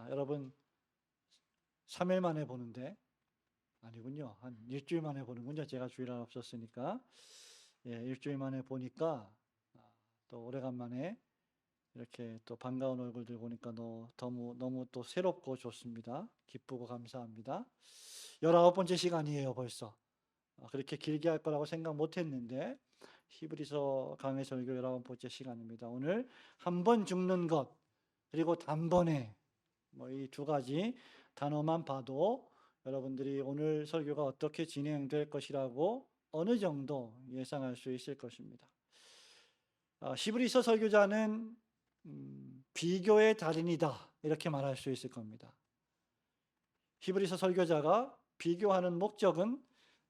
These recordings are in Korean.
여러분 3일 만에 보는데 아니군요. 한 일주일 만에 보는군요. 제가 주일날 없었으니까. 예, 일주일 만에 보니까 또 오래간만에 이렇게 또 반가운 얼굴들 보니까 너무 또 새롭고 좋습니다. 기쁘고 감사합니다. 19번째 시간이에요, 벌써. 그렇게 길게 할 거라고 생각 못 했는데 히브리서 강해 설교 19번째 시간입니다. 오늘 한 번 죽는 것 그리고 단번에 이 두 가지 단어만 봐도 여러분들이 오늘 설교가 어떻게 진행될 것이라고 어느 정도 예상할 수 있을 것입니다. 히브리서 설교자는 비교의 달인이다 이렇게 말할 수 있을 겁니다. 히브리서 설교자가 비교하는 목적은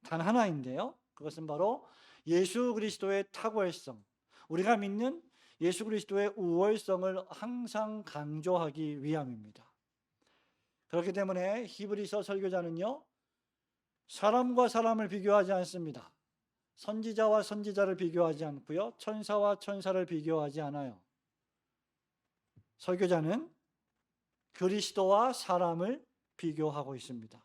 단 하나인데요. 그것은 바로 예수 그리스도의 탁월성, 우리가 믿는 예수 그리스도의 우월성을 항상 강조하기 위함입니다. 그렇기 때문에 히브리서 설교자는요, 사람과 사람을 비교하지 않습니다. 선지자와 선지자를 비교하지 않고요, 천사와 천사를 비교하지 않아요. 설교자는 그리스도와 사람을 비교하고 있습니다.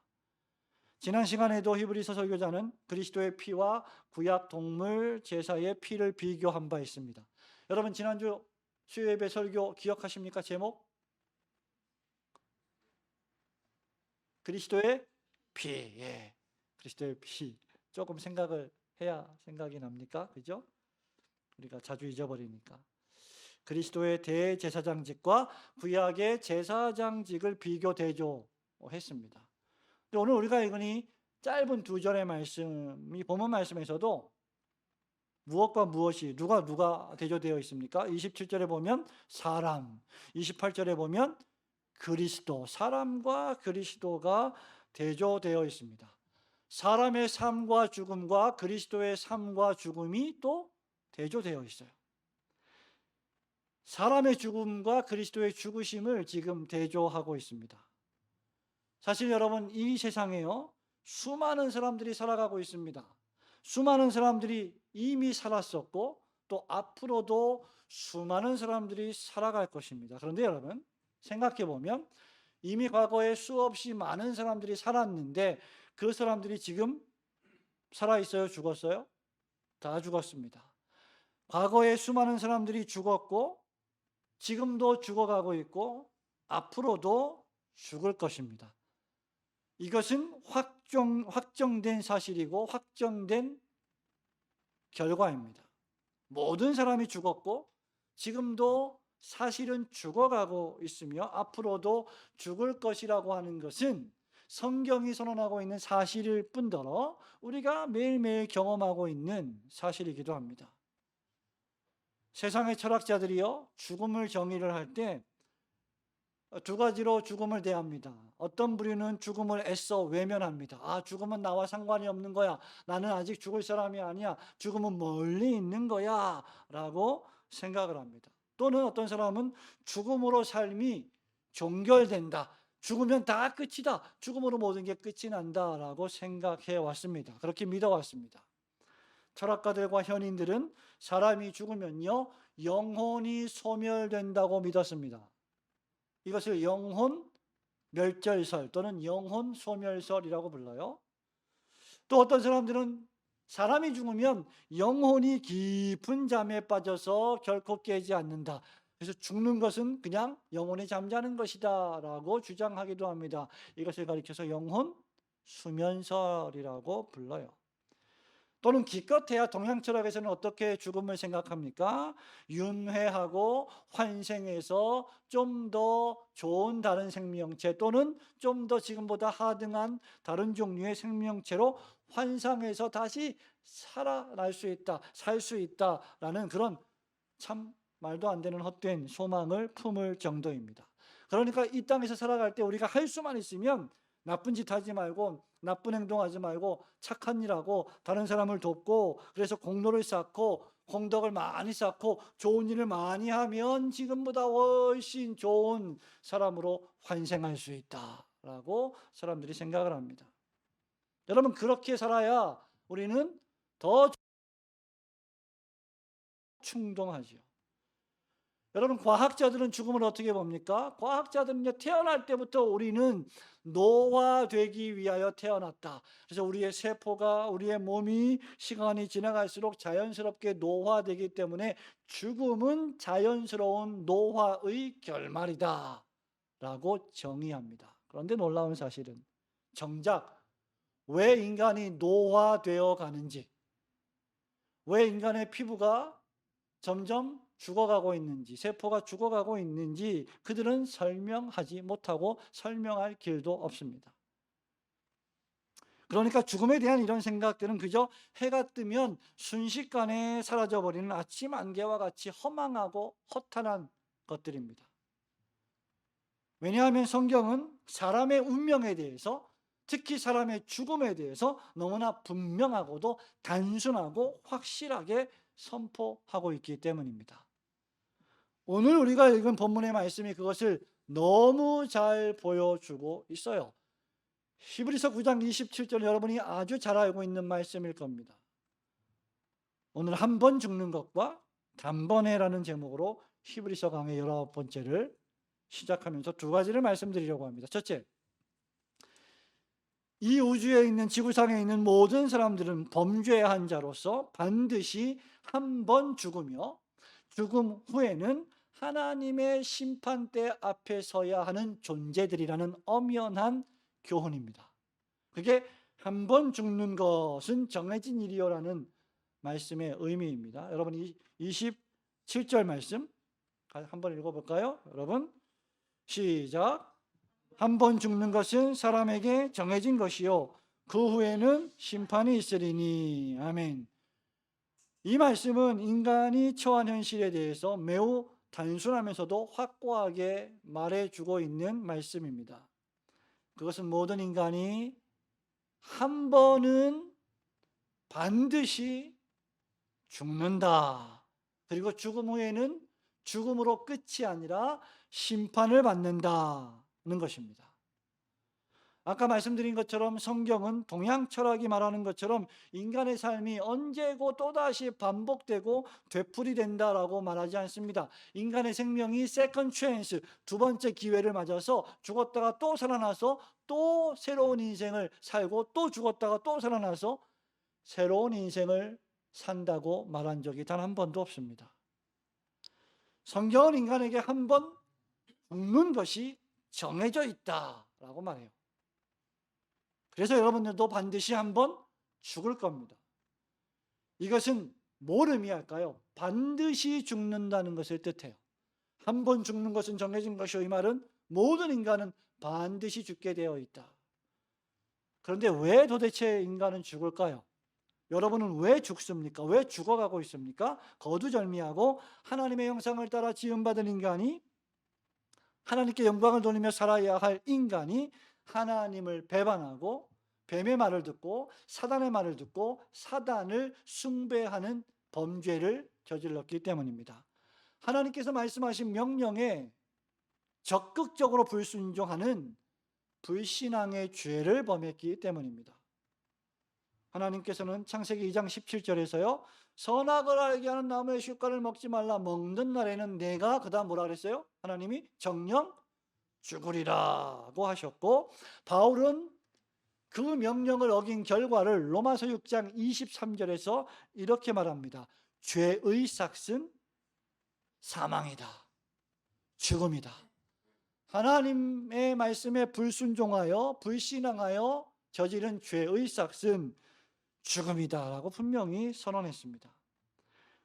지난 시간에도 히브리서 설교자는 그리스도의 피와 구약 동물 제사의 피를 비교한 바 있습니다. 여러분 지난주 수요예배 설교 기억하십니까? 제목? 그리스도의 피. 예. 그리스도의 피. 조금 생각을 해야 생각이 납니까? 그죠? 우리가 자주 잊어버리니까. 그리스도의 대제사장직과 구약의 제사장직을 비교 대조했습니다. 오늘 우리가 읽으니 짧은 두 절의 말씀이 본문 말씀에서도 무엇과 무엇이 누가 대조되어 있습니까? 27절에 보면 사람, 28절에 보면 그리스도, 사람과 그리스도가 대조되어 있습니다. 사람의 삶과 죽음과 그리스도의 삶과 죽음이 또 대조되어 있어요. 사람의 죽음과 그리스도의 죽으심을 지금 대조하고 있습니다. 사실 여러분 이 세상에요, 수많은 사람들이 살아가고 있습니다. 수많은 사람들이 이미 살았었고 또 앞으로도 수많은 사람들이 살아갈 것입니다. 그런데 여러분 생각해 보면 이미 과거에 수없이 많은 사람들이 살았는데 그 사람들이 지금 살아있어요? 죽었어요? 다 죽었습니다. 과거에 수많은 사람들이 죽었고 지금도 죽어가고 있고 앞으로도 죽을 것입니다. 이것은 확정된 사실이고 확정된 결과입니다. 모든 사람이 죽었고 지금도 사실은 죽어가고 있으며 앞으로도 죽을 것이라고 하는 것은 성경이 선언하고 있는 사실일 뿐더러 우리가 매일매일 경험하고 있는 사실이기도 합니다. 세상의 철학자들이요, 죽음을 정의를 할 때 두 가지로 죽음을 대합니다. 어떤 부류는 죽음을 애써 외면합니다. 죽음은 나와 상관이 없는 거야. 나는 아직 죽을 사람이 아니야. 죽음은 멀리 있는 거야. 라고 생각을 합니다. 또는 어떤 사람은 죽음으로 삶이 종결된다. 죽으면 다 끝이다. 죽음으로 모든 게 끝이 난다. 라고 생각해 왔습니다. 그렇게 믿어왔습니다. 철학가들과 현인들은 사람이 죽으면요, 영혼이 소멸된다고 믿었습니다. 이것을 영혼 멸절설 또는 영혼 소멸설이라고 불러요. 또 어떤 사람들은 사람이 죽으면 영혼이 깊은 잠에 빠져서 결코 깨지 않는다. 그래서 죽는 것은 그냥 영혼이 잠자는 것이다 라고 주장하기도 합니다. 이것을 가리켜서 영혼 수면설이라고 불러요. 또는 기껏해야 동양 철학에서는 어떻게 죽음을 생각합니까? 윤회하고 환생해서 좀 더 좋은 다른 생명체 또는 좀 더 지금보다 하등한 다른 종류의 생명체로 환상해서 다시 살아날 수 있다, 살 수 있다라는 그런 참 말도 안 되는 헛된 소망을 품을 정도입니다. 그러니까 이 땅에서 살아갈 때 우리가 할 수만 있으면 나쁜 짓 하지 말고 나쁜 행동하지 말고 착한 일하고 다른 사람을 돕고 그래서 공로를 쌓고 공덕을 많이 쌓고 좋은 일을 많이 하면 지금보다 훨씬 좋은 사람으로 환생할 수 있다라고 사람들이 생각을 합니다. 여러분 그렇게 살아야 우리는 더 충동하죠. 여러분, 과학자들은 죽음을 어떻게 봅니까? 과학자들은 태어날 때부터 우리는 노화되기 위하여 태어났다. 그래서 우리의 세포가, 우리의 몸이 시간이 지나갈수록 자연스럽게 노화되기 때문에 죽음은 자연스러운 노화의 결말이다 라고 정의합니다. 그런데 놀라운 사실은 정작 왜 인간이 노화되어 가는지, 왜 인간의 피부가 점점 죽어가고 있는지, 세포가 죽어가고 있는지 그들은 설명하지 못하고 설명할 길도 없습니다. 그러니까 죽음에 대한 이런 생각들은 그저 해가 뜨면 순식간에 사라져버리는 아침 안개와 같이 허망하고 허탄한 것들입니다. 왜냐하면 성경은 사람의 운명에 대해서, 특히 사람의 죽음에 대해서 너무나 분명하고도 단순하고 확실하게 선포하고 있기 때문입니다. 오늘 우리가 읽은 본문의 말씀이 그것을 너무 잘 보여주고 있어요. 히브리서 9장 27절, 여러분이 아주 잘 알고 있는 말씀일 겁니다. 오늘 한 번 죽는 것과 단번에라는 제목으로 히브리서 강의 19번째를 시작하면서 두 가지를 말씀드리려고 합니다. 첫째, 이 우주에 있는, 지구상에 있는 모든 사람들은 범죄한 자로서 반드시 한 번 죽으며 죽음 후에는 하나님의 심판대 앞에 서야 하는 존재들이라는 엄연한 교훈입니다. 그게 한 번 죽는 것은 정해진 일이요라는 말씀의 의미입니다. 여러분, 27절 말씀 한번 읽어볼까요? 여러분, 시작. 한 번 죽는 것은 사람에게 정해진 것이요 그 후에는 심판이 있으리니. 아멘. 이 말씀은 인간이 처한 현실에 대해서 매우 단순하면서도 확고하게 말해주고 있는 말씀입니다. 그것은 모든 인간이 한 번은 반드시 죽는다. 그리고 죽음 후에는 죽음으로 끝이 아니라 심판을 받는다는 것입니다. 아까 말씀드린 것처럼 성경은 동양 철학이 말하는 것처럼 인간의 삶이 언제고 또다시 반복되고 되풀이된다라고 말하지 않습니다. 인간의 생명이 세컨드 찬스, 두 번째 기회를 맞아서 죽었다가 또 살아나서 또 새로운 인생을 살고 또 죽었다가 또 살아나서 새로운 인생을 산다고 말한 적이 단 한 번도 없습니다. 성경은 인간에게 한 번 죽는 것이 정해져 있다라고 말해요. 그래서 여러분들도 반드시 한 번 죽을 겁니다. 이것은 뭘 의미할까요? 반드시 죽는다는 것을 뜻해요. 한 번 죽는 것은 정해진 것이요, 이 말은 모든 인간은 반드시 죽게 되어 있다. 그런데 왜 도대체 인간은 죽을까요? 여러분은 왜 죽습니까? 왜 죽어가고 있습니까? 거두절미하고 하나님의 형상을 따라 지음받은 인간이, 하나님께 영광을 돌리며 살아야 할 인간이 하나님을 배반하고 뱀의 말을 듣고 사단의 말을 듣고 사단을 숭배하는 범죄를 저질렀기 때문입니다. 하나님께서 말씀하신 명령에 적극적으로 불순종하는 불신앙의 죄를 범했기 때문입니다. 하나님께서는 창세기 2장 17절에서요, 선악을 알게 하는 나무의 실과를 먹지 말라, 먹는 날에는 내가, 그다음 뭐라 그랬어요? 하나님이 정령 죽으리라고 하셨고, 바울은 그 명령을 어긴 결과를 로마서 6장 23절에서 이렇게 말합니다. 죄의 삭은 사망이다, 죽음이다. 하나님의 말씀에 불순종하여 불신앙하여 저지른 죄의 삭은 죽음이다라고 분명히 선언했습니다.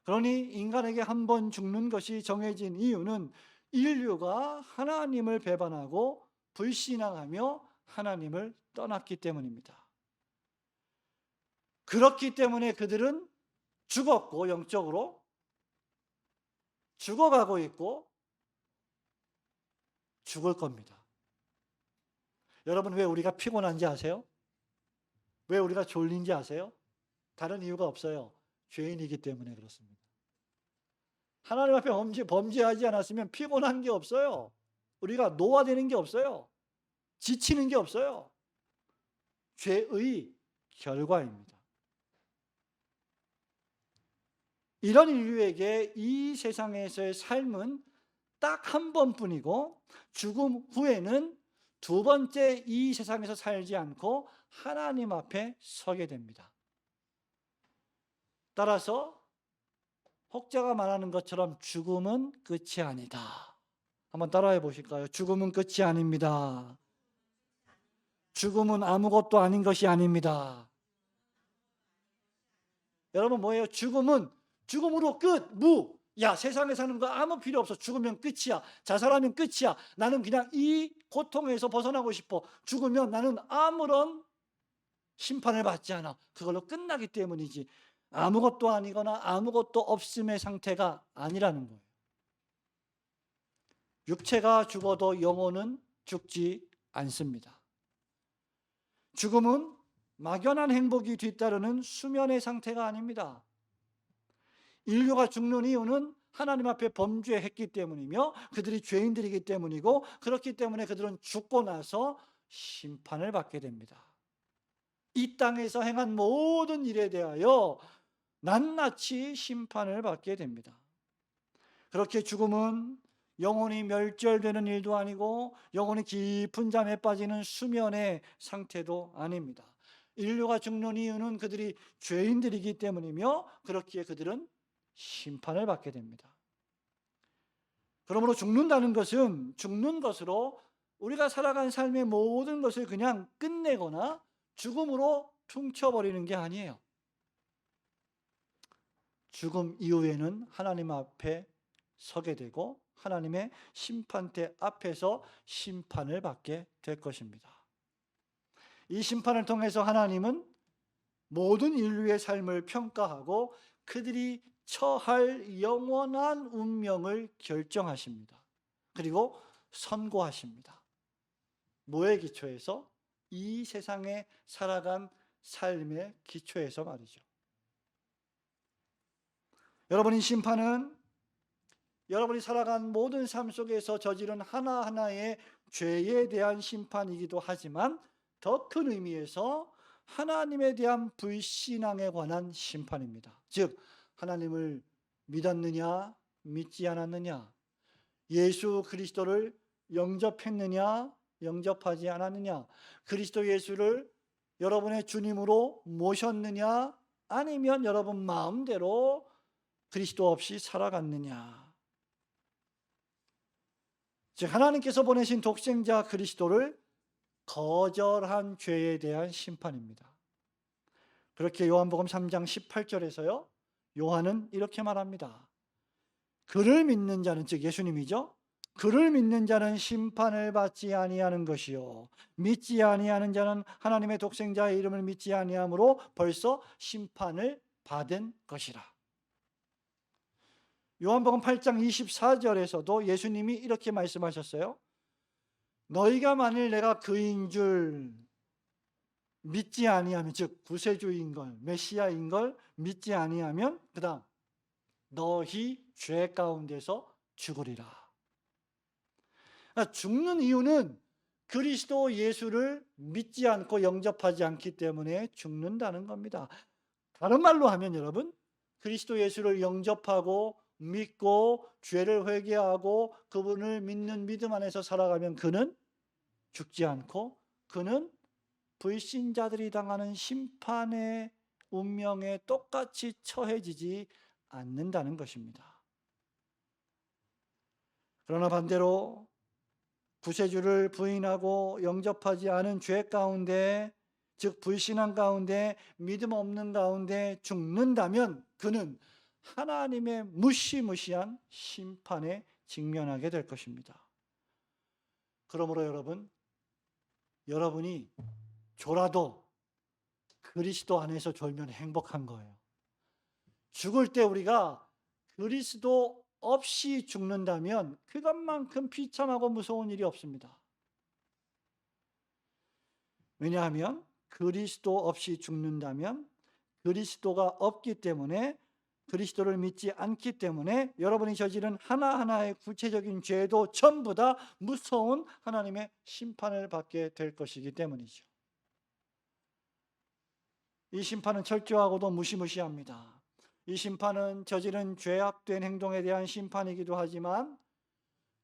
그러니 인간에게 한 번 죽는 것이 정해진 이유는 인류가 하나님을 배반하고 불신앙하며 하나님을 떠났기 때문입니다. 그렇기 때문에 그들은 죽었고, 영적으로 죽어가고 있고 죽을 겁니다. 여러분, 왜 우리가 피곤한지 아세요? 왜 우리가 졸린지 아세요? 다른 이유가 없어요. 죄인이기 때문에 그렇습니다. 하나님 앞에 범죄하지 않았으면 피곤한 게 없어요. 우리가 노화되는 게 없어요. 지치는 게 없어요. 죄의 결과입니다. 이런 인류에게 이 세상에서의 삶은 딱 한 번뿐이고 죽음 후에는 두 번째 이 세상에서 살지 않고 하나님 앞에 서게 됩니다. 따라서 혹자가 말하는 것처럼 죽음은 끝이 아니다. 한번 따라해 보실까요? 죽음은 끝이 아닙니다. 죽음은 아무것도 아닌 것이 아닙니다. 여러분 뭐예요? 죽음은 죽음으로 끝, 무. 야, 세상에 사는 거 아무 필요 없어. 죽으면 끝이야. 자살하면 끝이야. 나는 그냥 이 고통에서 벗어나고 싶어. 죽으면 나는 아무런 심판을 받지 않아. 그걸로 끝나기 때문이지. 아무것도 아니거나 아무것도 없음의 상태가 아니라는 거예요. 육체가 죽어도 영혼은 죽지 않습니다. 죽음은 막연한 행복이 뒤따르는 수면의 상태가 아닙니다. 인류가 죽는 이유는 하나님 앞에 범죄했기 때문이며 그들이 죄인들이기 때문이고, 그렇기 때문에 그들은 죽고 나서 심판을 받게 됩니다. 이 땅에서 행한 모든 일에 대하여 낱낱이 심판을 받게 됩니다. 그렇게 죽음은 영혼이 멸절되는 일도 아니고 영혼이 깊은 잠에 빠지는 수면의 상태도 아닙니다. 인류가 죽는 이유는 그들이 죄인들이기 때문이며 그렇기에 그들은 심판을 받게 됩니다. 그러므로 죽는다는 것은 죽는 것으로 우리가 살아간 삶의 모든 것을 그냥 끝내거나 죽음으로 퉁쳐버리는 게 아니에요. 죽음 이후에는 하나님 앞에 서게 되고 하나님의 심판대 앞에서 심판을 받게 될 것입니다. 이 심판을 통해서 하나님은 모든 인류의 삶을 평가하고 그들이 처할 영원한 운명을 결정하십니다. 그리고 선고하십니다. 뭐의 기초에서? 이 세상에 살아간 삶의 기초에서 말이죠. 여러분의 심판은 여러분이 살아간 모든 삶 속에서 저지른 하나하나의 죄에 대한 심판이기도 하지만 더 큰 의미에서 하나님에 대한 불신앙에 관한 심판입니다. 즉 하나님을 믿었느냐 믿지 않았느냐, 예수 그리스도를 영접했느냐 영접하지 않았느냐, 그리스도 예수를 여러분의 주님으로 모셨느냐 아니면 여러분 마음대로 그리스도 없이 살아갔느냐. 즉 하나님께서 보내신 독생자 그리스도를 거절한 죄에 대한 심판입니다. 그렇게 요한복음 3장 18절에서요 요한은 이렇게 말합니다. 그를 믿는 자는, 즉 예수님이죠, 그를 믿는 자는 심판을 받지 아니하는 것이요 믿지 아니하는 자는 하나님의 독생자의 이름을 믿지 아니함으로 벌써 심판을 받은 것이라. 요한복음 8장 24절에서도 예수님이 이렇게 말씀하셨어요. 너희가 만일 내가 그인 줄 믿지 아니하면, 즉 구세주인 걸, 메시아인 걸 믿지 아니하면 그 다음 너희 죄 가운데서 죽으리라. 그러니까 죽는 이유는 그리스도 예수를 믿지 않고 영접하지 않기 때문에 죽는다는 겁니다. 다른 말로 하면 여러분, 그리스도 예수를 영접하고 믿고 죄를 회개하고 그분을 믿는 믿음 안에서 살아가면 그는 죽지 않고 그는 불신자들이 당하는 심판의 운명에 똑같이 처해지지 않는다는 것입니다. 그러나 반대로 구세주를 부인하고 영접하지 않은 죄 가운데, 즉 불신앙 가운데, 믿음 없는 가운데 죽는다면 그는 하나님의 무시무시한 심판에 직면하게 될 것입니다. 그러므로 여러분이 졸아도 그리스도 안에서 졸면 행복한 거예요. 죽을 때 우리가 그리스도 없이 죽는다면 그것만큼 비참하고 무서운 일이 없습니다. 왜냐하면 그리스도 없이 죽는다면 그리스도가 없기 때문에, 그리스도를 믿지 않기 때문에 여러분이 저지른 하나하나의 구체적인 죄도 전부 다 무서운 하나님의 심판을 받게 될 것이기 때문이죠. 이 심판은 철저하고도 무시무시합니다. 이 심판은 저지른 죄악된 행동에 대한 심판이기도 하지만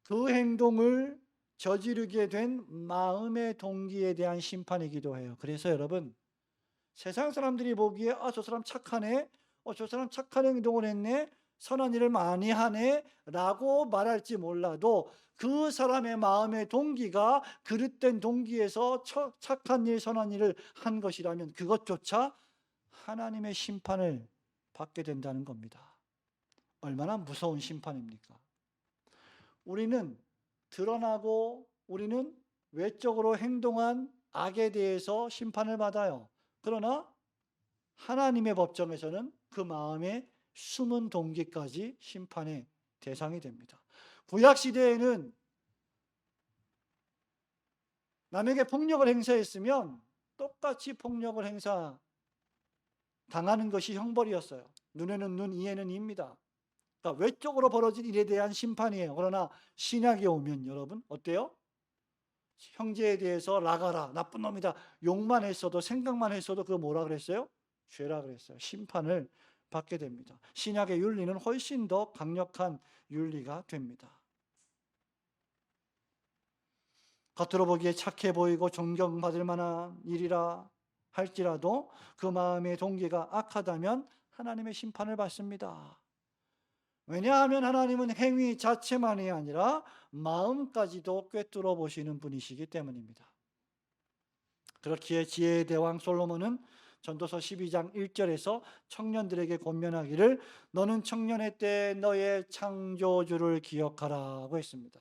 그 행동을 저지르게 된 마음의 동기에 대한 심판이기도 해요. 그래서 여러분, 세상 사람들이 보기에 저 사람 착하네, 저 사람 착한 행동을 했네, 선한 일을 많이 하네 라고 말할지 몰라도 그 사람의 마음의 동기가 그릇된 동기에서 착한 일, 선한 일을 한 것이라면 그것조차 하나님의 심판을 받게 된다는 겁니다. 얼마나 무서운 심판입니까? 우리는 드러나고 우리는 외적으로 행동한 악에 대해서 심판을 받아요. 그러나 하나님의 법정에서는 그 마음의 숨은 동기까지 심판의 대상이 됩니다. 구약 시대에는 남에게 폭력을 행사했으면 똑같이 폭력을 행사 당하는 것이 형벌이었어요. 눈에는 눈, 이에는 이입니다. 그러니까 외적으로 벌어진 일에 대한 심판이에요. 그러나 신약에 오면 여러분 어때요? 형제에 대해서 나가라, 나쁜 놈이다, 욕만 했어도, 생각만 했어도 그거 뭐라 그랬어요? 죄라 그랬어요. 심판을 받게 됩니다. 신약의 윤리는 훨씬 더 강력한 윤리가 됩니다. 겉으로 보기에 착해 보이고 존경받을 만한 일이라 할지라도 그 마음의 동기가 악하다면 하나님의 심판을 받습니다. 왜냐하면 하나님은 행위 자체만이 아니라 마음까지도 꿰뚫어 보시는 분이시기 때문입니다. 그렇기에 지혜의 대왕 솔로몬은 전도서 12장 1절에서 청년들에게 권면하기를 너는 청년의 때 너의 창조주를 기억하라고 했습니다.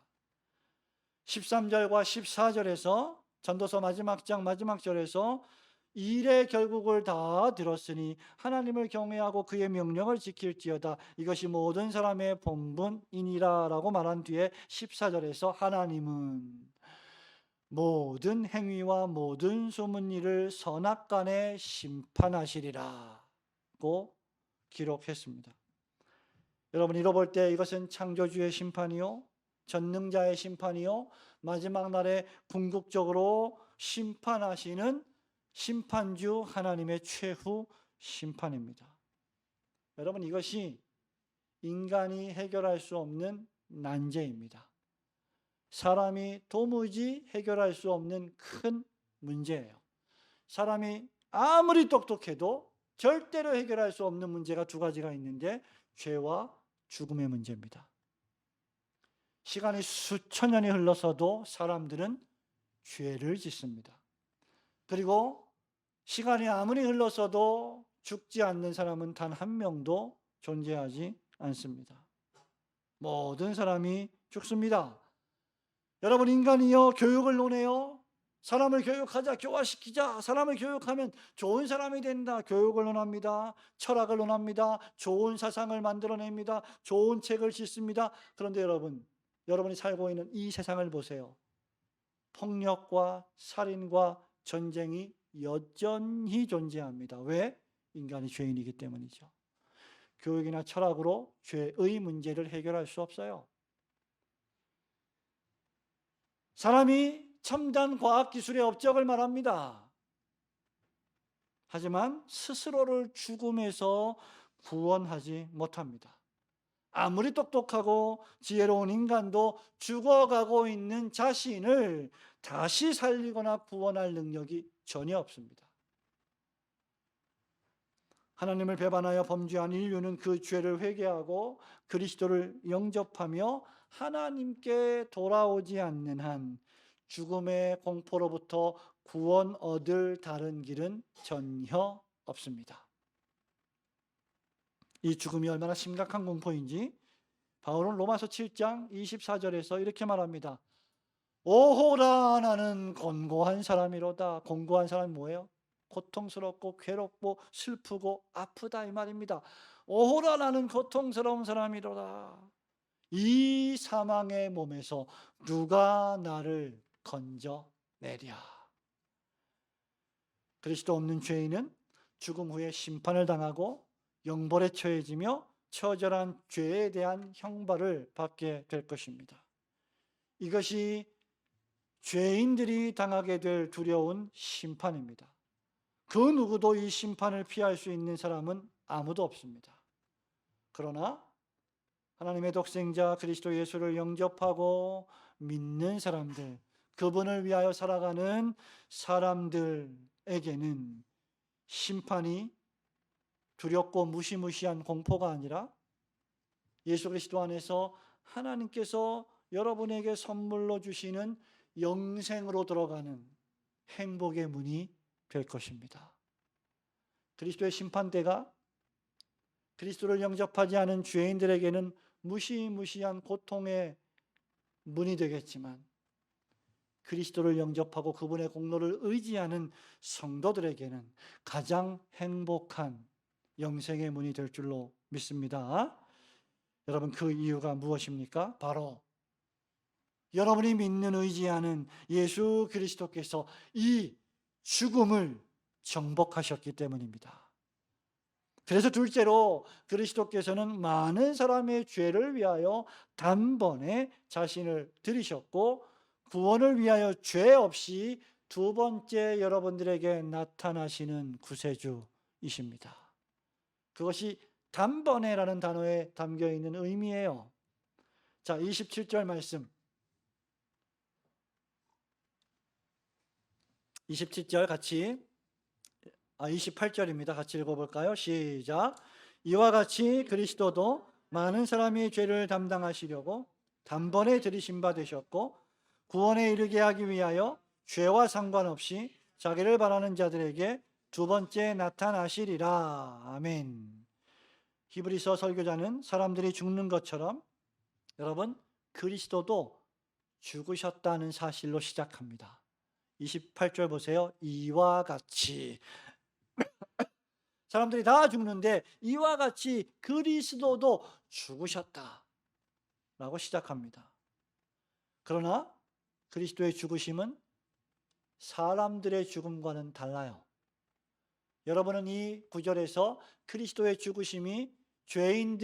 13절과 14절에서 전도서 마지막 장 마지막 절에서 일의 결국을 다 들었으니 하나님을 경외하고 그의 명령을 지킬지어다 이것이 모든 사람의 본분이니라 라고 말한 뒤에 14절에서 하나님은 모든 행위와 모든 숨은 일을 선악간에 심판하시리라고 기록했습니다. 여러분 읽어볼 때 이것은 창조주의 심판이요, 전능자의 심판이요, 마지막 날에 궁극적으로 심판하시는 심판주 하나님의 최후 심판입니다. 여러분 이것이 인간이 해결할 수 없는 난제입니다. 사람이 도무지 해결할 수 없는 큰 문제예요. 사람이 아무리 똑똑해도 절대로 해결할 수 없는 문제가 두 가지가 있는데 죄와 죽음의 문제입니다. 시간이 수천 년이 흘러서도 사람들은 죄를 짓습니다. 그리고 시간이 아무리 흘러서도 죽지 않는 사람은 단 한 명도 존재하지 않습니다. 모든 사람이 죽습니다. 여러분 인간이요 교육을 논해요. 사람을 교육하자, 교화시키자. 사람을 교육하면 좋은 사람이 된다. 교육을 논합니다. 철학을 논합니다. 좋은 사상을 만들어냅니다. 좋은 책을 짓습니다. 그런데 여러분이 살고 있는 이 세상을 보세요. 폭력과 살인과 전쟁이 여전히 존재합니다. 왜? 인간이 죄인이기 때문이죠. 교육이나 철학으로 죄의 문제를 해결할 수 없어요. 사람이 첨단 과학기술의 업적을 말합니다. 하지만 스스로를 죽음에서 구원하지 못합니다. 아무리 똑똑하고 지혜로운 인간도 죽어가고 있는 자신을 다시 살리거나 구원할 능력이 전혀 없습니다. 하나님을 배반하여 범죄한 인류는 그 죄를 회개하고 그리스도를 영접하며 하나님께 돌아오지 않는 한 죽음의 공포로부터 구원 얻을 다른 길은 전혀 없습니다. 이 죽음이 얼마나 심각한 공포인지 바울은 로마서 7장 24절에서 이렇게 말합니다. 오호라 나는 곤고한 사람이로다. 곤고한 사람이 뭐예요? 고통스럽고 괴롭고 슬프고 아프다 이 말입니다. 오호라 나는 고통스러운 사람이로다. 이 사망의 몸에서 누가 나를 건져내랴. 그리스도 없는 죄인은 죽음 후에 심판을 당하고 영벌에 처해지며 처절한 죄에 대한 형벌을 받게 될 것입니다. 이것이 죄인들이 당하게 될 두려운 심판입니다. 그 누구도 이 심판을 피할 수 있는 사람은 아무도 없습니다. 그러나 하나님의 독생자 그리스도 예수를 영접하고 믿는 사람들, 그분을 위하여 살아가는 사람들에게는 심판이 두렵고 무시무시한 공포가 아니라 예수 그리스도 안에서 하나님께서 여러분에게 선물로 주시는 영생으로 들어가는 행복의 문이 될 것입니다. 그리스도의 심판대가 그리스도를 영접하지 않은 죄인들에게는 무시무시한 고통의 문이 되겠지만, 그리스도를 영접하고 그분의 공로를 의지하는 성도들에게는 가장 행복한 영생의 문이 될 줄로 믿습니다. 여러분, 그 이유가 무엇입니까? 바로 여러분이 믿는, 의지하는 예수 그리스도께서 이 죽음을 정복하셨기 때문입니다. 그래서 둘째로, 그리스도께서는 많은 사람의 죄를 위하여 단번에 자신을 들이셨고, 구원을 위하여 죄 없이 두 번째 여러분들에게 나타나시는 구세주이십니다. 그것이 단번에라는 단어에 담겨 있는 의미예요. 자, 27절 말씀. 27절 같이, 28절입니다. 같이 읽어볼까요? 시작. 이와 같이 그리스도도 많은 사람의 죄를 담당하시려고 단번에 들이신 바 되셨고, 구원에 이르게 하기 위하여 죄와 상관없이 자기를 바라는 자들에게 두 번째 나타나시리라. 아멘. 히브리서 설교자는 사람들이 죽는 것처럼 여러분, 그리스도도 죽으셨다는 사실로 시작합니다. 28절 보세요. 이와 같이. 사람들이 다 죽는데 이와 같이 그리스도도 죽으셨다 라고 시작합니다. 그러나 그리스도의 죽으심은 사람들의 죽음과는 달라요. 여러분은 이 구절에서 그리스도의 죽으심이 죄인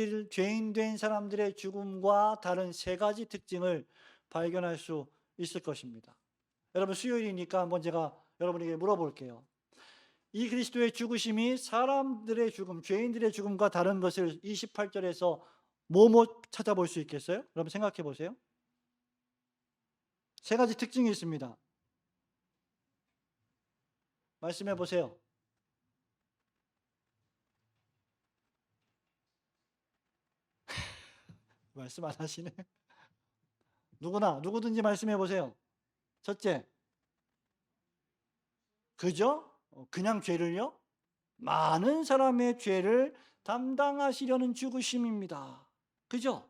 된 사람들의 죽음과 다른 세 가지 특징을 발견할 수 있을 것입니다. 여러분, 수요일이니까 한번 제가 여러분에게 물어볼게요. 이 그리스도의 죽으심이 사람들의 죽음, 죄인들의 죽음과 다른 것을 28절에서 뭐뭐 찾아볼 수 있겠어요? 여러분 생각해 보세요. 세 가지 특징이 있습니다. 말씀해 보세요. 말씀 안 하시네. 누구든지 말씀해 보세요. 첫째, 그죠? 그냥 죄를요? 많은 사람의 죄를 담당하시려는 죽으심입니다. 그죠?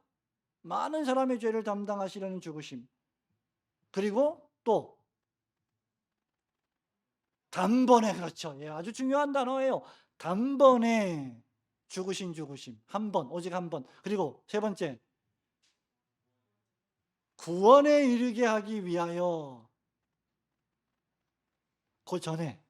많은 사람의 죄를 담당하시려는 죽으심. 그리고 또 단번에, 그렇죠. 예, 아주 중요한 단어예요. 단번에 죽으심. 한 번, 오직 한 번. 그리고 세 번째, 구원에 이르게 하기 위하여 그 전에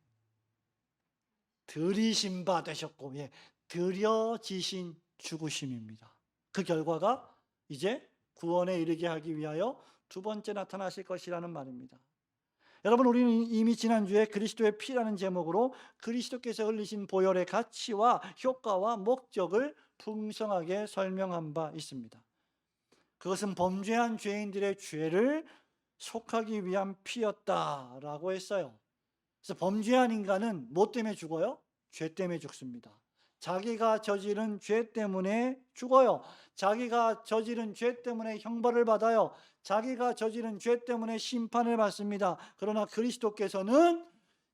들이신 바 되셨고, 예, 들여지신 죽으심입니다. 그 결과가 이제 구원에 이르게 하기 위하여 두 번째 나타나실 것이라는 말입니다. 여러분, 우리는 이미 지난주에 그리스도의 피라는 제목으로 그리스도께서 흘리신 보혈의 가치와 효과와 목적을 풍성하게 설명한 바 있습니다. 그것은 범죄한 죄인들의 죄를 속하기 위한 피였다라고 했어요. 그래서 범죄한 인간은 뭐 때문에 죽어요? 죄 때문에 죽습니다. 자기가 저지른 죄 때문에 죽어요. 자기가 저지른 죄 때문에 형벌을 받아요. 자기가 저지른 죄 때문에 심판을 받습니다. 그러나 그리스도께서는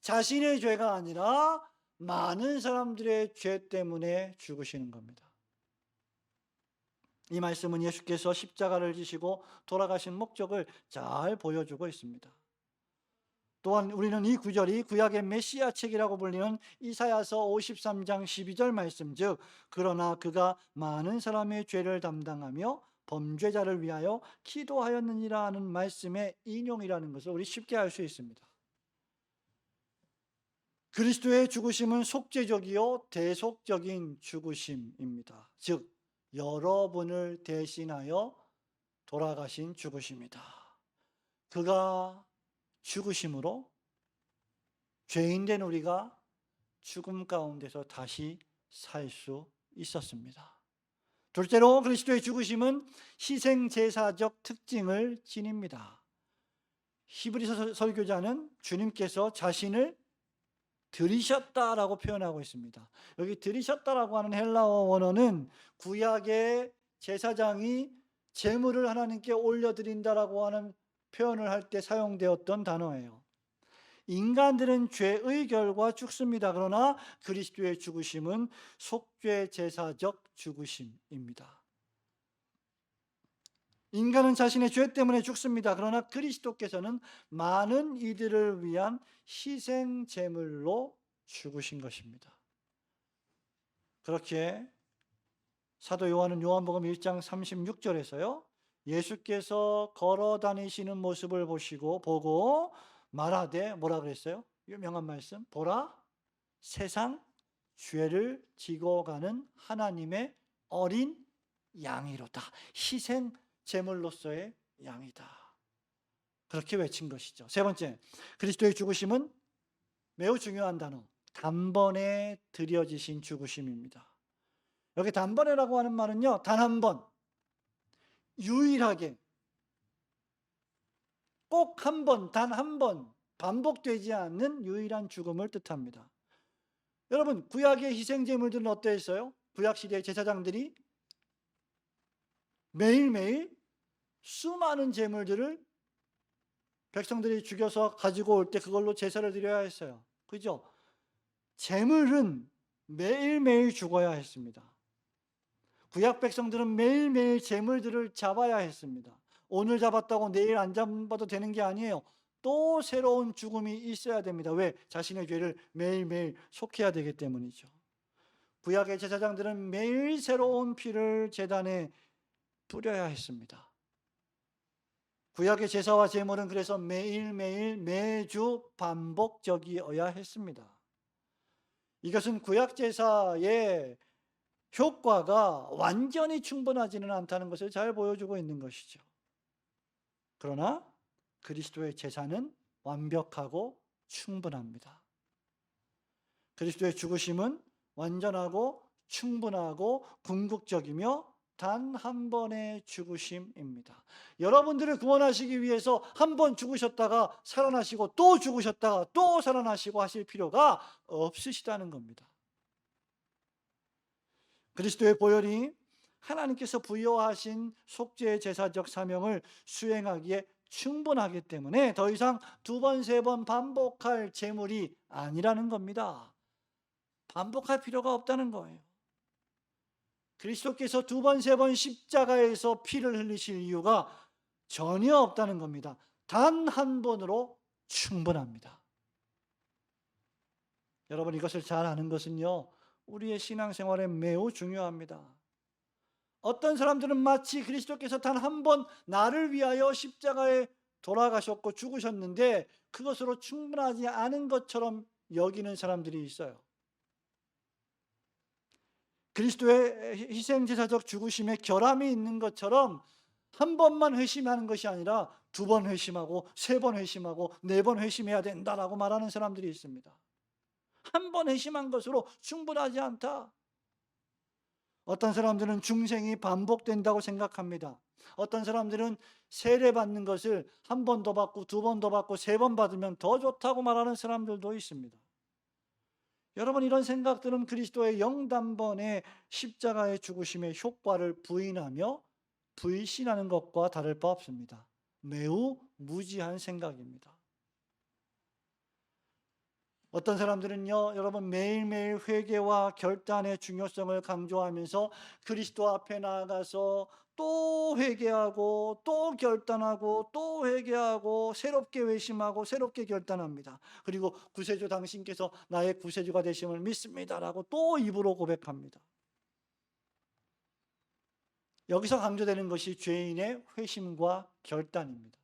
자신의 죄가 아니라 많은 사람들의 죄 때문에 죽으시는 겁니다. 이 말씀은 예수께서 십자가를 지시고 돌아가신 목적을 잘 보여주고 있습니다. 또한 우리는 이 구절이 구약의 메시아 책이라고 불리는 이사야서 53장 12절 말씀, 즉 그러나 그가 많은 사람의 죄를 담당하며 범죄자를 위하여 기도하였느니라 하는 말씀의 인용이라는 것을 우리 쉽게 알 수 있습니다. 그리스도의 죽으심은 속죄적이요 대속적인 죽으심입니다. 즉 여러분을 대신하여 돌아가신 죽으심이다. 그가 죽으심으로 죄인된 우리가 죽음 가운데서 다시 살 수 있었습니다. 둘째로 그리스도의 죽으심은 희생제사적 특징을 지닙니다. 히브리서 설교자는 주님께서 자신을 들이셨다라고 표현하고 있습니다. 여기 들이셨다라고 하는 헬라어 원어는 구약의 제사장이 제물을 하나님께 올려드린다라고 하는 표현을 할 때 사용되었던 단어예요. 인간들은 죄의 결과 죽습니다. 그러나 그리스도의 죽으심은 속죄 제사적 죽으심입니다. 인간은 자신의 죄 때문에 죽습니다. 그러나 그리스도께서는 많은 이들을 위한 희생 제물로 죽으신 것입니다. 그렇게 사도 요한은 요한복음 1장 36절에서요. 예수께서 걸어 다니시는 모습을 보고 말하되 뭐라 그랬어요? 유명한 말씀. 보라, 세상 죄를 지고 가는 하나님의 어린 양이로다. 희생 제물로서의 양이다. 그렇게 외친 것이죠. 세 번째, 그리스도의 죽으심은 매우 중요한 단어, 단번에 드려지신 죽으심입니다. 여기 단번에라고 하는 말은요, 단 한 번, 유일하게, 꼭 한 번, 단 한 번, 반복되지 않는 유일한 죽음을 뜻합니다. 여러분, 구약의 희생제물들은 어떠했어요? 구약시대의 제사장들이 매일매일 수많은 제물들을 백성들이 죽여서 가지고 올 때 그걸로 제사를 드려야 했어요. 그죠? 제물은 매일매일 죽어야 했습니다. 구약 백성들은 매일매일 제물들을 잡아야 했습니다. 오늘 잡았다고 내일 안 잡아도 되는 게 아니에요. 또 새로운 죽음이 있어야 됩니다. 왜? 자신의 죄를 매일매일 속해야 되기 때문이죠. 구약의 제사장들은 매일 새로운 피를 제단에 뿌려야 했습니다. 구약의 제사와 제물은 그래서 매일매일 매주 반복적이어야 했습니다. 이것은 구약 제사의 효과가 완전히 충분하지는 않다는 것을 잘 보여주고 있는 것이죠. 그러나 그리스도의 제사는 완벽하고 충분합니다. 그리스도의 죽으심은 완전하고 충분하고 궁극적이며 단 한 번의 죽으심입니다. 여러분들을 구원하시기 위해서 한 번 죽으셨다가 살아나시고 또 죽으셨다가 또 살아나시고 하실 필요가 없으시다는 겁니다. 그리스도의 보혈이 하나님께서 부여하신 속죄 제사적 사명을 수행하기에 충분하기 때문에 더 이상 두 번, 세 번 반복할 제물이 아니라는 겁니다. 반복할 필요가 없다는 거예요. 그리스도께서 두 번, 세 번 십자가에서 피를 흘리실 이유가 전혀 없다는 겁니다. 단 한 번으로 충분합니다. 여러분, 이것을 잘 아는 것은요, 우리의 신앙생활에 매우 중요합니다. 어떤 사람들은 마치 그리스도께서 단 한 번 나를 위하여 십자가에 돌아가셨고 죽으셨는데 그것으로 충분하지 않은 것처럼 여기는 사람들이 있어요. 그리스도의 희생제사적 죽으심에 결함이 있는 것처럼 한 번만 회심하는 것이 아니라 두 번 회심하고 세 번 회심하고 네 번 회심해야 된다라고 말하는 사람들이 있습니다. 한 번 회심한 것으로 충분하지 않다. 어떤 사람들은 중생이 반복된다고 생각합니다. 어떤 사람들은 세례받는 것을 한 번 더 받고 두 번 더 받고 세 번 받으면 더 좋다고 말하는 사람들도 있습니다. 여러분, 이런 생각들은 그리스도의 영단번의 십자가의 죽으심의 효과를 부인하며 불신하는 것과 다를 바 없습니다. 매우 무지한 생각입니다. 어떤 사람들은요, 여러분, 매일매일 회개와 결단의 중요성을 강조하면서 그리스도 앞에 나아가서 또 회개하고 또 결단하고 또 회개하고 새롭게 회심하고 새롭게 결단합니다. 그리고 구세주 당신께서 나의 구세주가 되심을 믿습니다라고 또 입으로 고백합니다. 여기서 강조되는 것이 죄인의 회심과 결단입니다.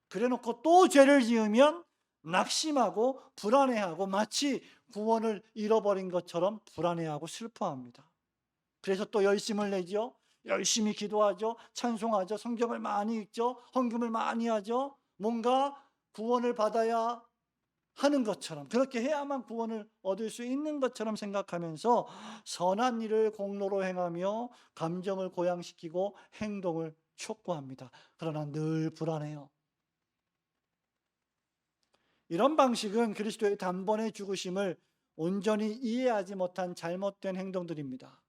그래놓고 또 죄를 지으면 낙심하고 불안해하고 마치 구원을 잃어버린 것처럼 불안해하고 슬퍼합니다. 그래서 또 열심을 내죠. 열심히 기도하죠. 찬송하죠. 성경을 많이 읽죠. 헌금을 많이 하죠. 뭔가 구원을 받아야 하는 것처럼, 그렇게 해야만 구원을 얻을 수 있는 것처럼 생각하면서 선한 일을 공로로 행하며 감정을 고양시키고 행동을 촉구합니다. 그러나 늘 불안해요. 이런 방식은 그리스도의 단번에 죽으심을 온전히 이해하지 못한 잘못된 행동들입니다.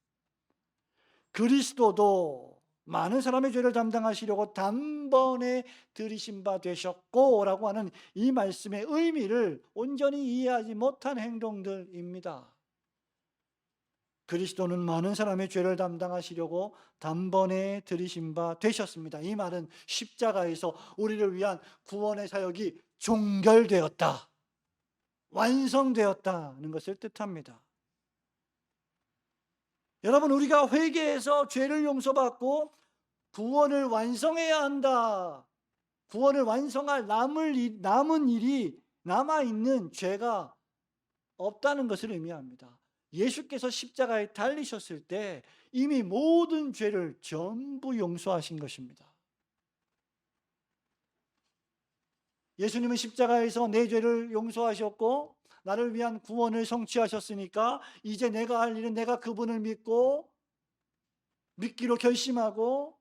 그리스도도 많은 사람의 죄를 담당하시려고 단번에 들이신 바 되셨고 라고 하는 이 말씀의 의미를 온전히 이해하지 못한 행동들입니다. 그리스도는 많은 사람의 죄를 담당하시려고 단번에 들이신 바 되셨습니다. 이 말은 십자가에서 우리를 위한 구원의 사역이 종결되었다, 완성되었다는 것을 뜻합니다. 여러분, 우리가 회개해서 죄를 용서받고 구원을 완성해야 한다. 구원을 완성할 남은 일이 남아있는 죄가 없다는 것을 의미합니다. 예수께서 십자가에 달리셨을 때 이미 모든 죄를 전부 용서하신 것입니다. 예수님은 십자가에서 내 죄를 용서하셨고 나를 위한 구원을 성취하셨으니까 이제 내가 할 일은 내가 그분을 믿기로 결심하고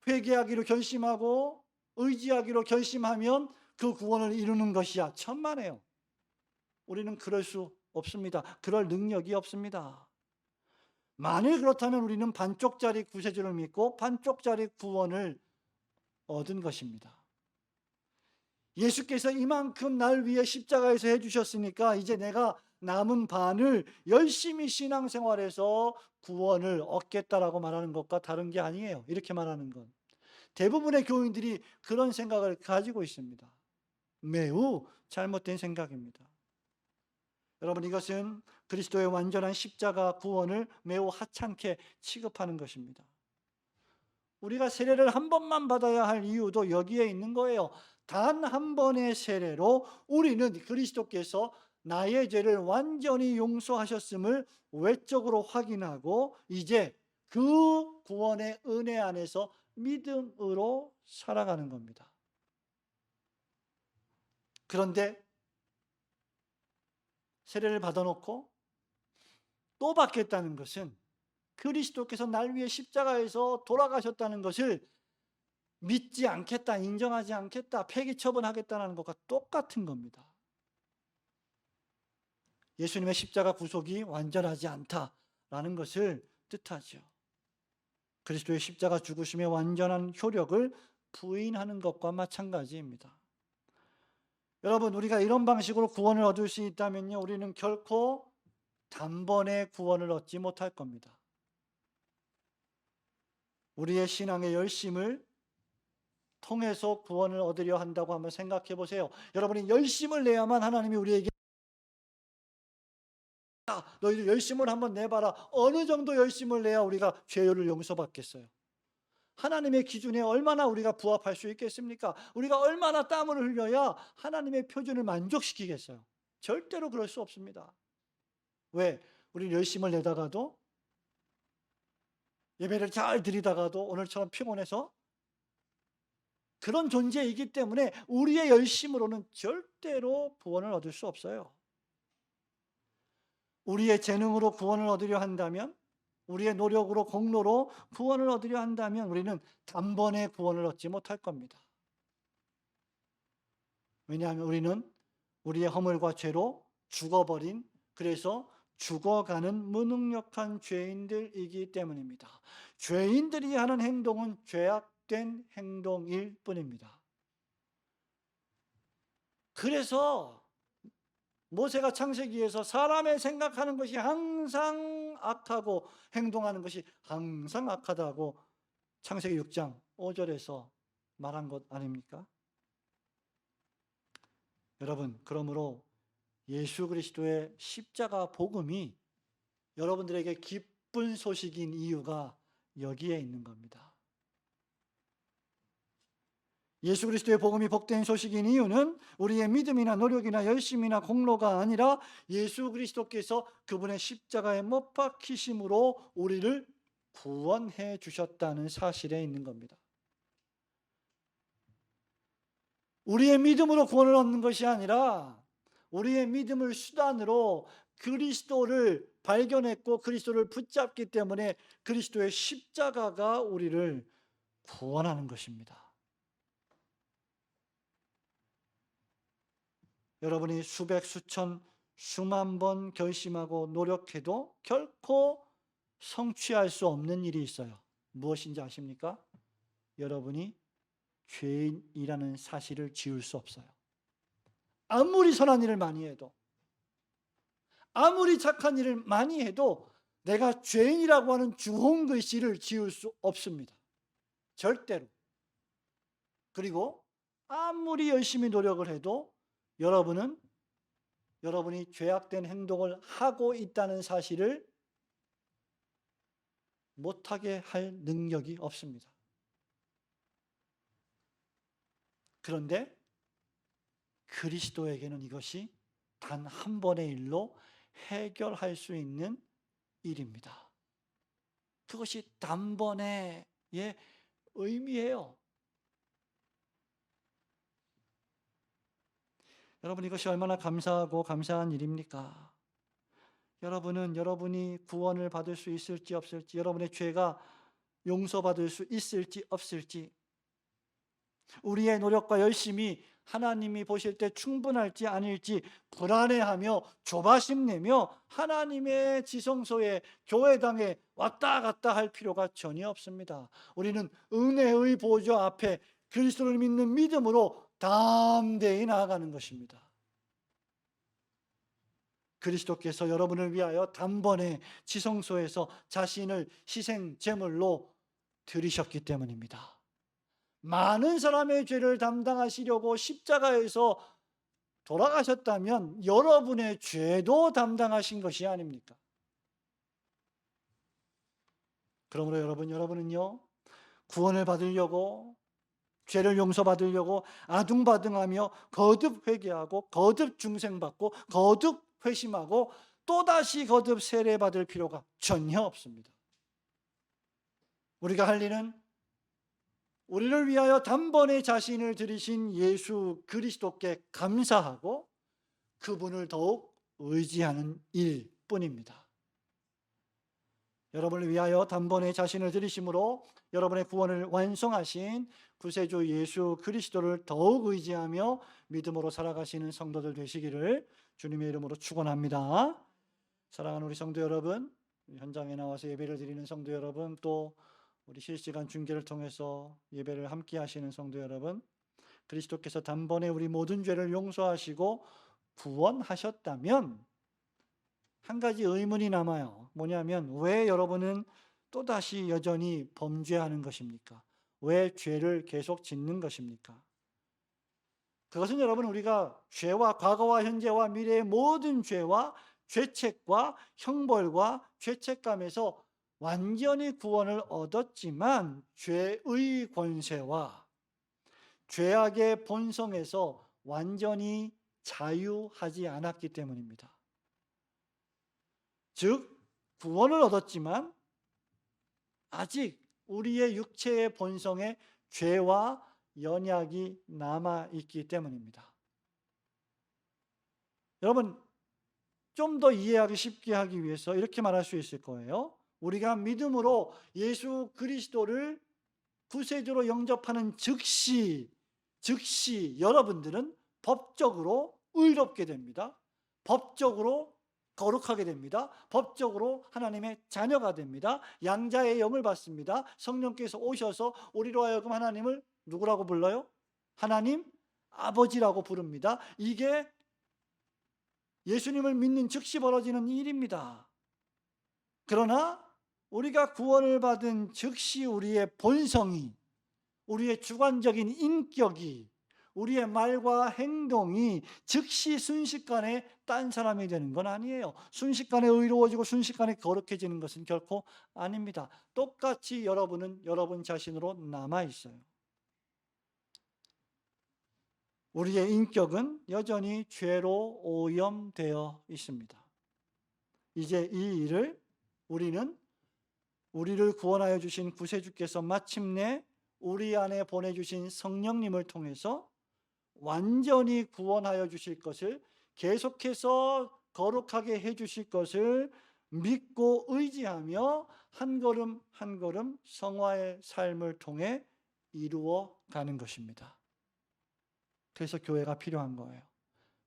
회개하기로 결심하고 의지하기로 결심하면 그 구원을 이루는 것이야. 천만에요. 우리는 그럴 수 없습니다. 그럴 능력이 없습니다. 만일 그렇다면 우리는 반쪽짜리 구세주를 믿고 반쪽짜리 구원을 얻은 것입니다. 예수께서 이만큼 날 위해 십자가에서 해주셨으니까 이제 내가 남은 반을 열심히 신앙생활해서 구원을 얻겠다라고 말하는 것과 다른 게 아니에요. 이렇게 말하는 건 대부분의 교인들이 그런 생각을 가지고 있습니다. 매우 잘못된 생각입니다. 여러분, 이것은 그리스도의 완전한 십자가 구원을 매우 하찮게 취급하는 것입니다. 우리가 세례를 한 번만 받아야 할 이유도 여기에 있는 거예요. 단 한 번의 세례로 우리는 그리스도께서 나의 죄를 완전히 용서하셨음을 외적으로 확인하고 이제 그 구원의 은혜 안에서 믿음으로 살아가는 겁니다. 그런데 세례를 받아놓고 또 받겠다는 것은 그리스도께서 날 위해 십자가에서 돌아가셨다는 것을 믿지 않겠다, 인정하지 않겠다, 폐기 처분하겠다는 것과 똑같은 겁니다. 예수님의 십자가 구속이 완전하지 않다라는 것을 뜻하죠. 그리스도의 십자가 죽으심의 완전한 효력을 부인하는 것과 마찬가지입니다. 여러분, 우리가 이런 방식으로 구원을 얻을 수 있다면요, 우리는 결코 단번에 구원을 얻지 못할 겁니다. 우리의 신앙의 열심을 통해서 구원을 얻으려 한다고 한번 생각해 보세요. 여러분이 열심을 내야만 하나님이 우리에게 너희들 열심을 한번 내봐라. 어느 정도 열심을 내야 우리가 죄를 용서받겠어요? 하나님의 기준에 얼마나 우리가 부합할 수 있겠습니까? 우리가 얼마나 땀을 흘려야 하나님의 표준을 만족시키겠어요? 절대로 그럴 수 없습니다. 왜? 우리 열심을 내다가도 예배를 잘 드리다가도 오늘처럼 피곤해서 그런 존재이기 때문에 우리의 열심으로는 절대로 구원을 얻을 수 없어요. 우리의 재능으로 구원을 얻으려 한다면, 우리의 노력으로 공로로 구원을 얻으려 한다면 우리는 단번에 구원을 얻지 못할 겁니다. 왜냐하면 우리는 우리의 허물과 죄로 죽어버린, 그래서 죽어가는 무능력한 죄인들이기 때문입니다. 죄인들이 하는 행동은 죄악된 행동일 뿐입니다. 그래서 모세가 창세기에서 사람의 생각하는 것이 항상 악하고 행동하는 것이 항상 악하다고 창세기 6장 5절에서 말한 것 아닙니까? 여러분, 그러므로 예수 그리스도의 십자가 복음이 여러분들에게 기쁜 소식인 이유가 여기에 있는 겁니다. 예수 그리스도의 복음이 복된 소식인 이유는 우리의 믿음이나 노력이나 열심이나 공로가 아니라 예수 그리스도께서 그분의 십자가에 못 박히심으로 우리를 구원해 주셨다는 사실에 있는 겁니다. 우리의 믿음으로 구원을 얻는 것이 아니라 우리의 믿음을 수단으로 그리스도를 발견했고 그리스도를 붙잡기 때문에 그리스도의 십자가가 우리를 구원하는 것입니다. 여러분이 수백, 수천, 수만 번 결심하고 노력해도 결코 성취할 수 없는 일이 있어요. 무엇인지 아십니까? 여러분이 죄인이라는 사실을 지울 수 없어요. 아무리 선한 일을 많이 해도, 아무리 착한 일을 많이 해도 내가 죄인이라고 하는 주홍글씨를 지울 수 없습니다. 절대로. 그리고 아무리 열심히 노력을 해도 여러분이 죄악된 행동을 하고 있다는 사실을 못하게 할 능력이 없습니다. 그런데 그리스도에게는 이것이 단 한 번의 일로 해결할 수 있는 일입니다. 그것이 단번에의 의미예요. 여러분, 이것이 얼마나 감사하고 감사한 일입니까? 여러분은 여러분이 구원을 받을 수 있을지 없을지, 여러분의 죄가 용서받을 수 있을지 없을지, 우리의 노력과 열심이 하나님이 보실 때 충분할지 아닐지 불안해하며 조바심 내며 하나님의 지성소에, 교회당에 왔다 갔다 할 필요가 전혀 없습니다. 우리는 은혜의 보좌 앞에 그리스도를 믿는 믿음으로 담대히 나아가는 것입니다. 그리스도께서 여러분을 위하여 단번에 지성소에서 자신을 희생 제물로 드리셨기 때문입니다. 많은 사람의 죄를 담당하시려고 십자가에서 돌아가셨다면 여러분의 죄도 담당하신 것이 아닙니까? 그러므로 여러분은요, 구원을 받으려고, 죄를 용서받으려고 아둥바둥하며 거듭 회개하고 거듭 중생받고 거듭 회심하고 또다시 거듭 세례받을 필요가 전혀 없습니다. 우리가 할 일은 우리를 위하여 단번에 자신을 들이신 예수 그리스도께 감사하고 그분을 더욱 의지하는 일뿐입니다. 여러분을 위하여 단번에 자신을 들이심으로 여러분의 구원을 완성하신 구세주 예수 그리스도를 더욱 의지하며 믿음으로 살아가시는 성도들 되시기를 주님의 이름으로 축원합니다. 사랑하는 우리 성도 여러분, 현장에 나와서 예배를 드리는 성도 여러분, 또 우리 실시간 중계를 통해서 예배를 함께 하시는 성도 여러분, 그리스도께서 단번에 우리 모든 죄를 용서하시고 구원하셨다면 한 가지 의문이 남아요. 뭐냐면 왜 여러분은 또다시 여전히 범죄하는 것입니까? 왜 죄를 계속 짓는 것입니까? 그것은 여러분, 우리가 죄와 과거와 현재와 미래의 모든 죄와 죄책과 형벌과 죄책감에서 완전히 구원을 얻었지만 죄의 권세와 죄악의 본성에서 완전히 자유하지 않았기 때문입니다. 즉, 구원을 얻었지만 아직 우리의 육체의 본성에 죄와 연약이 남아있기 때문입니다. 여러분, 좀 더 이해하기 쉽게 하기 위해서 이렇게 말할 수 있을 거예요. 우리가 믿음으로 예수 그리스도를 구세주로 영접하는 즉시 여러분들은 법적으로 의롭게 됩니다. 법적으로 거룩하게 됩니다. 법적으로 하나님의 자녀가 됩니다. 양자의 영을 받습니다. 성령께서 오셔서 우리로 하여금 하나님을 누구라고 불러요? 하나님 아버지라고 부릅니다. 이게 예수님을 믿는 즉시 벌어지는 일입니다. 그러나 우리가 구원을 받은 즉시 우리의 본성이, 우리의 주관적인 인격이, 우리의 말과 행동이 즉시 순식간에 딴 사람이 되는 건 아니에요. 순식간에 의로워지고 순식간에 거룩해지는 것은 결코 아닙니다. 똑같이 여러분은 여러분 자신으로 남아있어요. 우리의 인격은 여전히 죄로 오염되어 있습니다. 이제 이 일을 우리를 구원하여 주신 구세주께서 마침내 우리 안에 보내주신 성령님을 통해서 완전히 구원하여 주실 것을 계속해서 거룩하게 해주실 것을 믿고 의지하며 한 걸음 한 걸음 성화의 삶을 통해 이루어 가는 것입니다. 그래서 교회가 필요한 거예요.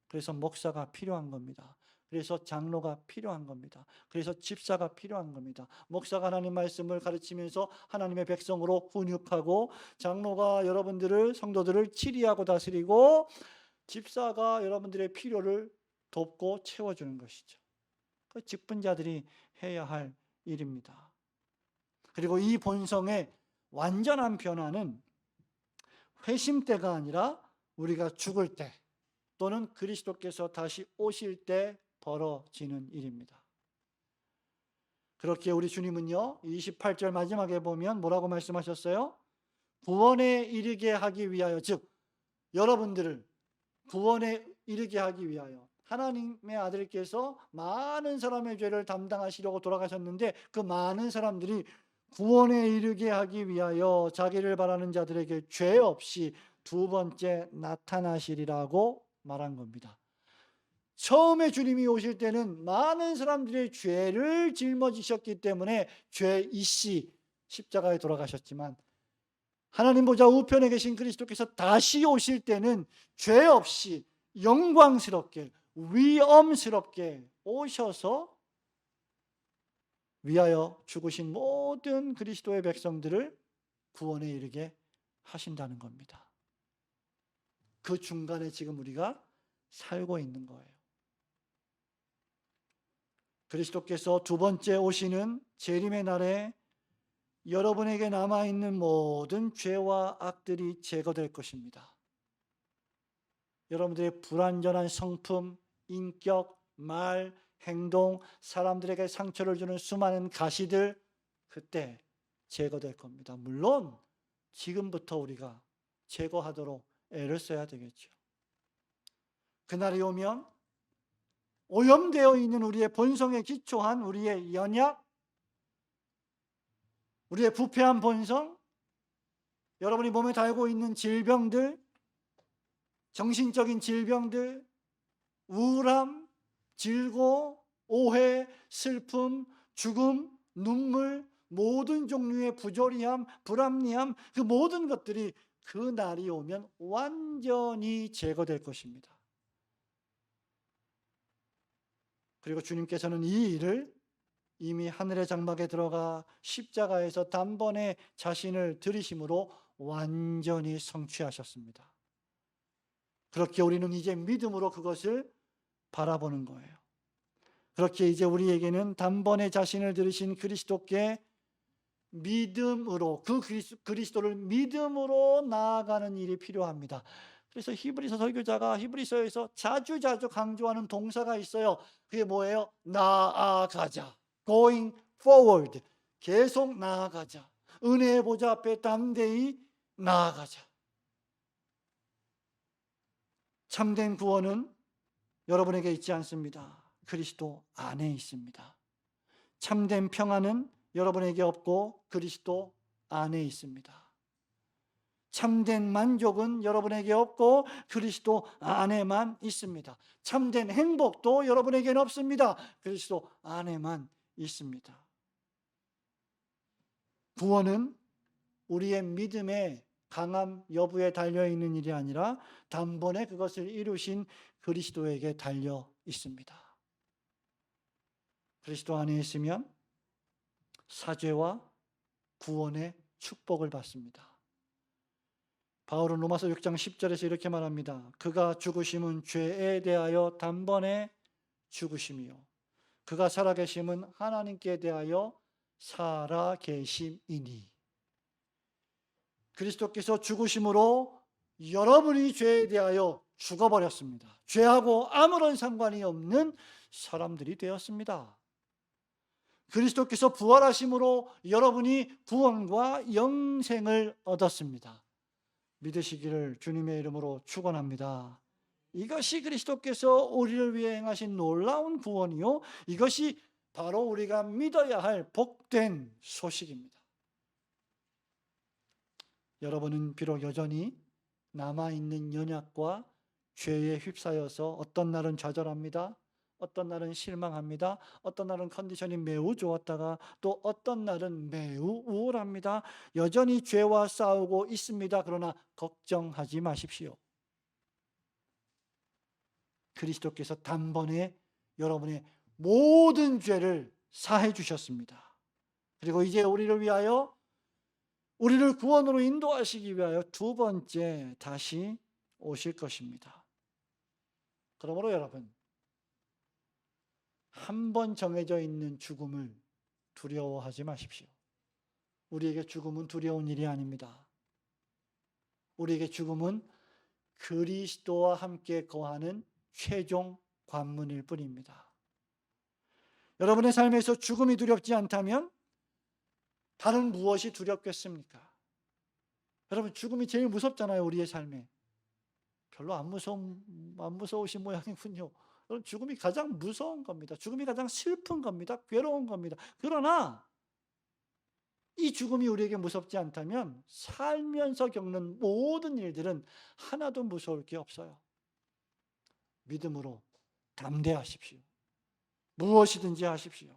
그래서 목사가 필요한 겁니다. 그래서 장로가 필요한 겁니다. 그래서 집사가 필요한 겁니다. 목사가 하나님 말씀을 가르치면서 하나님의 백성으로 훈육하고, 장로가 여러분들을, 성도들을 치리하고 다스리고, 집사가 여러분들의 필요를 돕고 채워주는 것이죠. 그 직분자들이 해야 할 일입니다. 그리고 이 본성의 완전한 변화는 회심 때가 아니라 우리가 죽을 때, 또는 그리스도께서 다시 오실 때 벌어지는 일입니다. 그렇게 우리 주님은요, 28절 마지막에 보면 뭐라고 말씀하셨어요? 구원에 이르게 하기 위하여, 즉 여러분들을 구원에 이르게 하기 위하여, 하나님의 아들께서 많은 사람의 죄를 담당하시려고 돌아가셨는데, 그 많은 사람들이 구원에 이르게 하기 위하여 자기를 바라는 자들에게 죄 없이 두 번째 나타나시리라고 말한 겁니다. 처음에 주님이 오실 때는 많은 사람들의 죄를 짊어지셨기 때문에 죄 이씨 십자가에 돌아가셨지만, 하나님 보좌 우편에 계신 그리스도께서 다시 오실 때는 죄 없이 영광스럽게 위엄스럽게 오셔서 위하여 죽으신 모든 그리스도의 백성들을 구원에 이르게 하신다는 겁니다. 그 중간에 지금 우리가 살고 있는 거예요. 그리스도께서 두 번째 오시는 재림의 날에 여러분에게 남아있는 모든 죄와 악들이 제거될 것입니다. 여러분들의 불완전한 성품, 인격, 말, 행동, 사람들에게 상처를 주는 수많은 가시들, 그때 제거될 겁니다. 물론 지금부터 우리가 제거하도록 애를 써야 되겠죠. 그날이 오면 오염되어 있는 우리의 본성에 기초한 우리의 연약, 우리의 부패한 본성, 여러분이 몸에 달고 있는 질병들, 정신적인 질병들, 우울함, 질고, 오해, 슬픔, 죽음, 눈물, 모든 종류의 부조리함, 불합리함, 그 모든 것들이 그 날이 오면 완전히 제거될 것입니다. 그리고 주님께서는 이 일을 이미 하늘의 장막에 들어가 십자가에서 단번에 자신을 들이심으로 완전히 성취하셨습니다. 그렇게 우리는 이제 믿음으로 그것을 바라보는 거예요. 그렇게 이제 우리에게는 단번에 자신을 들이신 그리스도께 믿음으로, 그 그리스도를 믿음으로 나아가는 일이 필요합니다. 그래서 히브리서 설교자가 히브리서에서 자주 강조하는 동사가 있어요. 그게 뭐예요? 나아가자. Going forward. 계속 나아가자. 은혜의 보좌 앞에 담대히 나아가자. 참된 구원은 여러분에게 있지 않습니다. 그리스도 안에 있습니다. 참된 평안은 여러분에게 없고 그리스도 안에 있습니다. 참된 만족은 여러분에게 없고 그리스도 안에만 있습니다. 참된 행복도 여러분에게는 없습니다. 그리스도 안에만 있습니다. 구원은 우리의 믿음의 강함 여부에 달려있는 일이 아니라 단번에 그것을 이루신 그리스도에게 달려 있습니다. 그리스도 안에 있으면 사죄와 구원의 축복을 받습니다. 바울은 로마서 6장 10절에서 이렇게 말합니다. 그가 죽으심은 죄에 대하여 단번에 죽으심이요 그가 살아계심은 하나님께 대하여 살아계심이니. 그리스도께서 죽으심으로 여러분이 죄에 대하여 죽어버렸습니다. 죄하고 아무런 상관이 없는 사람들이 되었습니다. 그리스도께서 부활하심으로 여러분이 구원과 영생을 얻었습니다. 믿으시기를 주님의 이름으로 축원합니다. 이것이 그리스도께서 우리를 위해 행하신 놀라운 구원이요, 이것이 바로 우리가 믿어야 할 복된 소식입니다. 여러분은 비록 여전히 남아있는 연약과 죄에 휩싸여서 어떤 날은 좌절합니다. 어떤 날은 실망합니다. 어떤 날은 컨디션이 매우 좋았다가 또 어떤 날은 매우 우울합니다. 여전히 죄와 싸우고 있습니다. 그러나 걱정하지 마십시오. 그리스도께서 단번에 여러분의 모든 죄를 사해 주셨습니다. 그리고 이제 우리를 위하여, 우리를 구원으로 인도하시기 위하여 두 번째 다시 오실 것입니다. 그러므로 여러분, 한 번 정해져 있는 죽음을 두려워하지 마십시오. 우리에게 죽음은 두려운 일이 아닙니다. 우리에게 죽음은 그리스도와 함께 거하는 최종 관문일 뿐입니다. 여러분의 삶에서 죽음이 두렵지 않다면 다른 무엇이 두렵겠습니까? 여러분, 죽음이 제일 무섭잖아요, 우리의 삶에. 별로 안 무서우신 모양이군요. 여러분, 죽음이 가장 무서운 겁니다. 죽음이 가장 슬픈 겁니다. 괴로운 겁니다. 그러나 이 죽음이 우리에게 무섭지 않다면 살면서 겪는 모든 일들은 하나도 무서울 게 없어요. 믿음으로 담대하십시오. 무엇이든지 하십시오.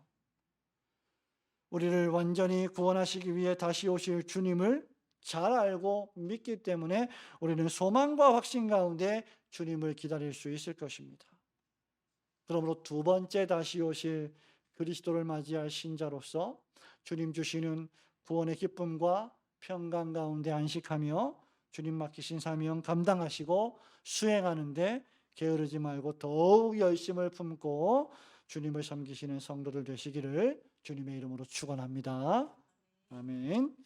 우리를 완전히 구원하시기 위해 다시 오실 주님을 잘 알고 믿기 때문에 우리는 소망과 확신 가운데 주님을 기다릴 수 있을 것입니다. 그러므로 두 번째 다시 오실 그리스도를 맞이할 신자로서 주님 주시는 구원의 기쁨과 평강 가운데 안식하며 주님 맡기신 사명 감당하시고 수행하는데 게으르지 말고 더욱 열심을 품고 주님을 섬기시는 성도들 되시기를 주님의 이름으로 축원합니다. 아멘.